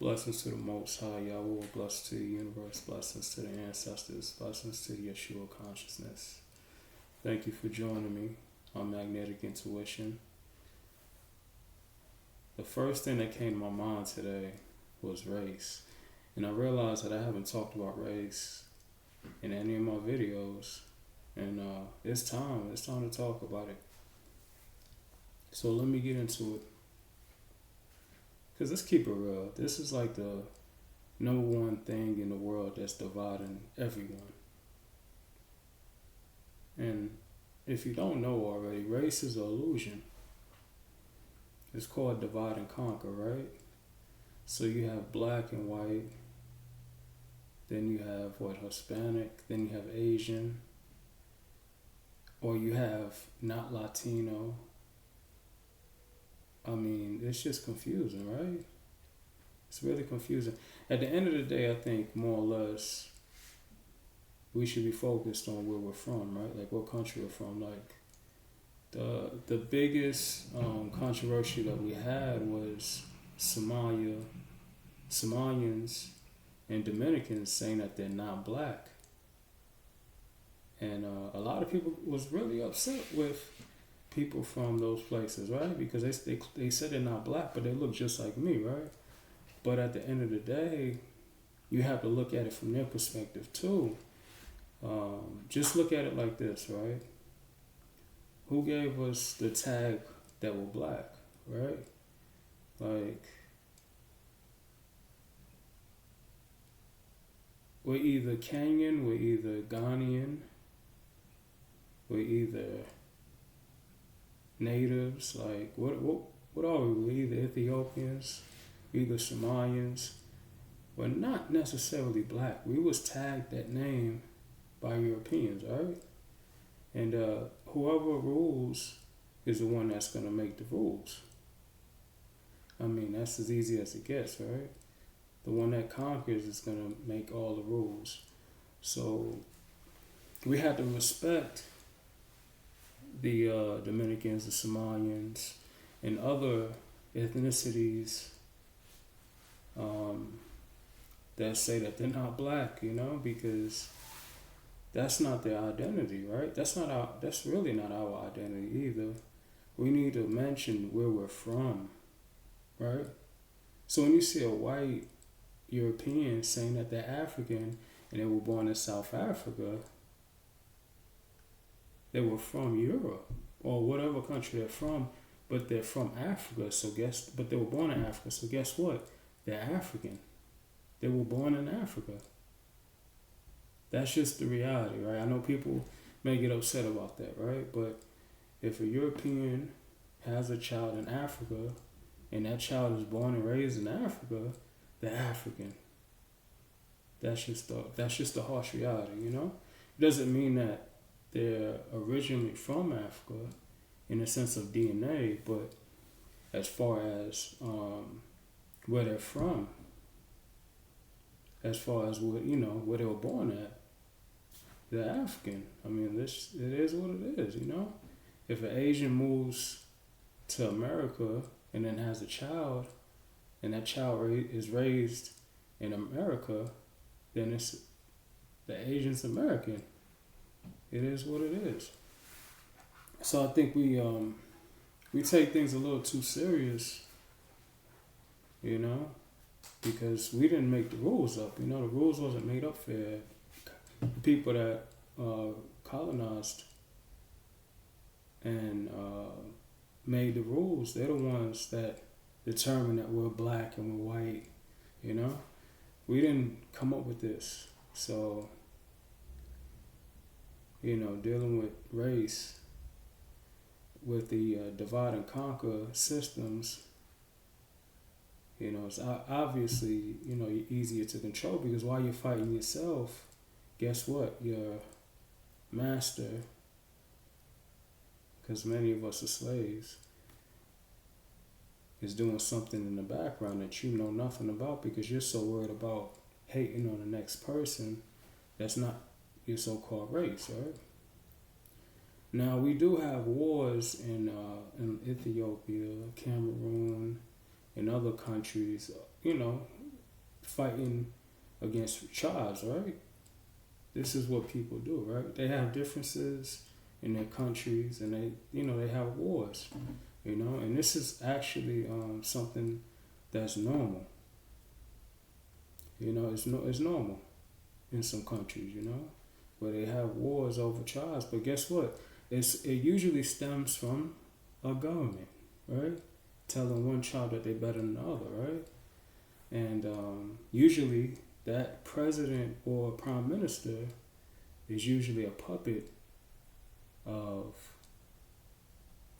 Blessings to the Most High Yahweh, blessings to the universe, blessings to the ancestors, blessings to the Yeshua consciousness. Thank you for joining me on Magnetic Intuition. The first thing that came to my mind today was race. And I realized that I haven't talked about race in any of my videos. And it's time to talk about it. So let me get into it. Because let's keep it real. This is like the number one thing in the world that's dividing everyone. And if you don't know already, race is an illusion. It's called divide and conquer, right? So you have black and white. Then you have Hispanic. Then you have Asian. Or you have not Latino. I mean, it's just confusing, right? It's really confusing. At the end of the day, I think more or less we should be focused on where we're from, right? Like what country we're from. Like the biggest controversy that we had was Somalians and Dominicans saying that they're not black. And a lot of people was really upset with people from those places, right? Because they said they're not black, but they look just like me, right? But at the end of the day, you have to look at it from their perspective too. Just look at it like this, right? Who gave us the tag that we're black, right? Like, we're either Kenyan, we're either Ghanaian, we're either natives, like what are we? We're either Ethiopians, either Somalians. We're not necessarily black. We was tagged that name by Europeans, right? And whoever rules is the one that's gonna make the rules. I mean, that's as easy as it gets, right? The one that conquers is gonna make all the rules. So we have to respect the Dominicans, the Somalians, and other ethnicities that say that they're not black, because that's not their identity, right? That's really not our identity either. We need to mention where we're from, right? So when you see a white European saying that they're African and they were born in South Africa, they were from Europe or whatever country they're from, but they're from Africa. But they were born in Africa. So guess what? They're African. They were born in Africa. That's just the reality, right? I know people may get upset about that, right? But if a European has a child in Africa and that child is born and raised in Africa, they're African. That's just the harsh reality, It doesn't mean that they're originally from Africa in the sense of DNA, but as far as where they're from, as far as where they were born at, they're African. I mean, it is what it is, If an Asian moves to America and then has a child, and that child is raised in America, then the Asian's American. It is what it is. So I think we take things a little too serious, because we didn't make the rules up. The rules wasn't made up for the people that colonized and made the rules. They're the ones that determine that we're black and we're white. We didn't come up with this. So dealing with race, with the divide and conquer systems, it's obviously, easier to control because while you're fighting yourself, guess what? Your master, because many of us are slaves, is doing something in the background that you know nothing about because you're so worried about hating on the next person that's not your so-called race, right? Now, we do have wars in Ethiopia, Cameroon, and other countries, fighting against tribes, right? This is what people do, right? They have differences in their countries, and they have wars, and this is actually something that's normal. It's normal in some countries, where they have wars over tribes. But guess what? It usually stems from a government, right? Telling one tribe that they're better than the other, right? And usually that president or prime minister is usually a puppet of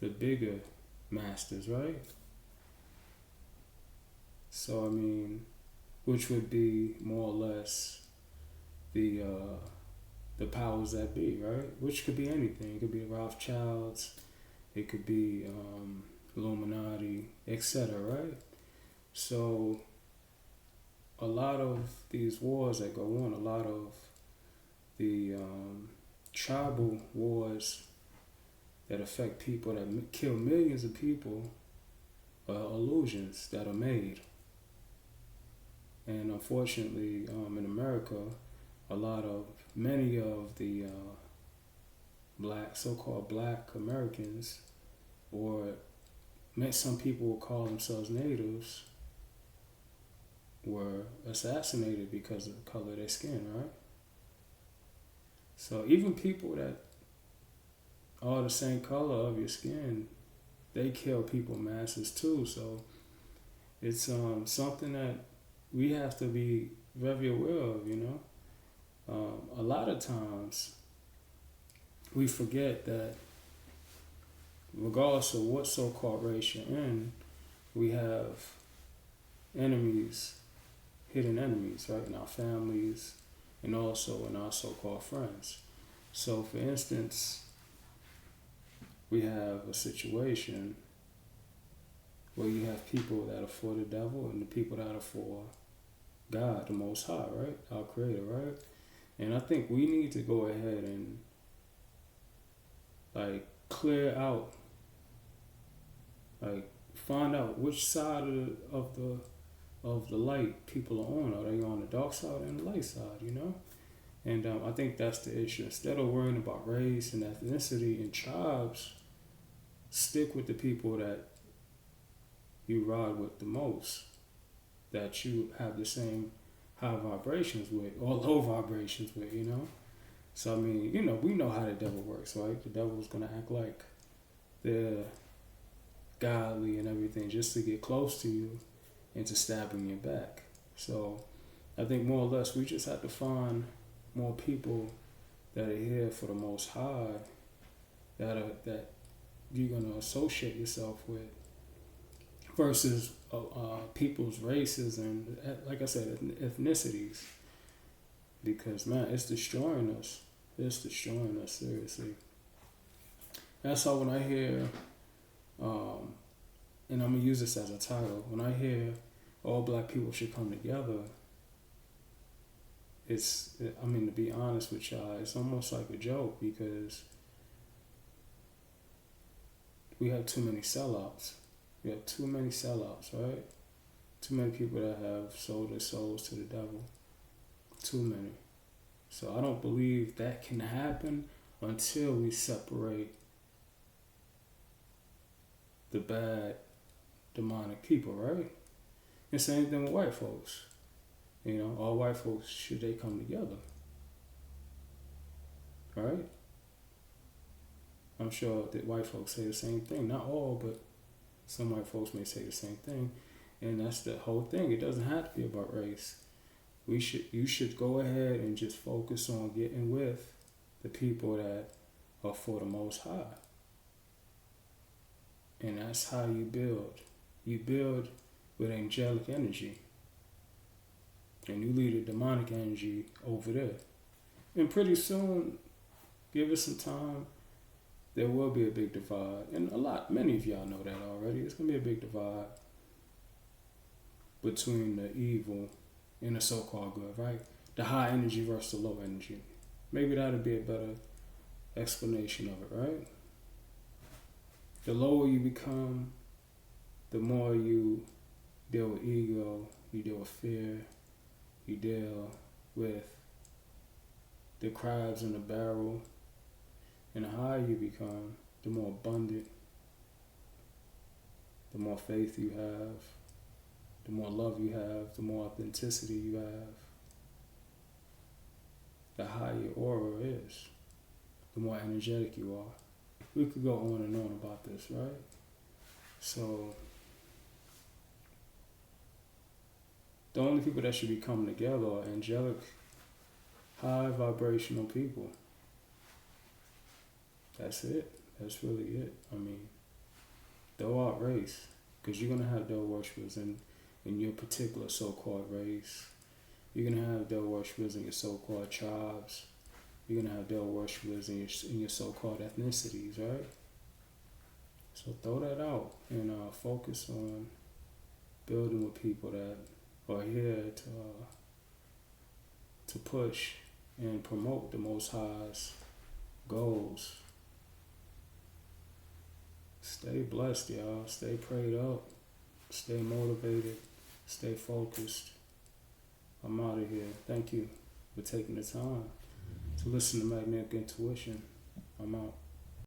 the bigger masters, right? So which would be more or less the powers that be, right? Which could be anything. It could be the Rothschilds, it could be Illuminati, etc., right? So a lot of these wars that go on, a lot of the tribal wars that affect people, that kill millions of people, are illusions that are made. And unfortunately, in America, many of the so-called black Americans, or some people will call themselves natives, were assassinated because of the color of their skin, right? So even people that are the same color of your skin, they kill people masses too. So it's something that we have to be very aware of, A lot of times we forget that regardless of what so-called race you're in, we have enemies, hidden enemies, right, in our families and also in our so-called friends. So for instance, we have a situation where you have people that are for the devil and the people that are for God, the Most High, right? Our Creator, right? And I think we need to go ahead and clear out, find out which side of the light people are on. Are they on the dark side or the light side? And I think that's the issue. Instead of worrying about race and ethnicity and tribes, stick with the people that you ride with the most, that you have the same high vibrations with or low vibrations with, So we know how the devil works, right? The devil's gonna act like they're godly and everything just to get close to you and to stab in your back. So I think more or less we just have to find more people that are here for the Most High, that you're gonna associate yourself with, versus people's races and, like I said, ethnicities. Because man, it's destroying us. It's destroying us, seriously. That's why when I hear, and I'm gonna use this as a title, when I hear all black people should come together, to be honest with y'all, it's almost like a joke, because we have too many sellouts. We have too many sellouts, right? Too many people that have sold their souls to the devil. Too many. So I don't believe that can happen until we separate the bad demonic people, right? And same thing with white folks. All white folks, should they come together? Right? I'm sure that white folks say the same thing. Not all, but some white folks may say the same thing. And that's the whole thing. It doesn't have to be about race. You should go ahead and just focus on getting with the people that are for the Most High. And that's how you build. You build with angelic energy. And you leave the demonic energy over there. And pretty soon, give it some time, there will be a big divide. And many of y'all know that already. It's going to be a big divide between the evil and the so-called good, right? The high energy versus the low energy. Maybe that'll be a better explanation of it, right? The lower you become, the more you deal with ego, you deal with fear, You deal with the crabs in the barrel. And the higher you become, the more abundant, the more faith you have, the more love you have, the more authenticity you have. The higher your aura is, the more energetic you are. We could go on and on about this, right? So, the only people that should be coming together are angelic, high vibrational people. That's it. That's really it. I mean, throw out race, because you're going to have devil worshippers in your particular so-called race. You're going to have devil worshippers in your so-called tribes. You're going to have devil worshippers in your so-called ethnicities, right? So throw that out and focus on building with people that are here to push and promote the Most High's goals. Stay blessed, y'all. Stay prayed up. Stay motivated. Stay focused. I'm out of here. Thank you for taking the time to listen to Magnetic Intuition. I'm out.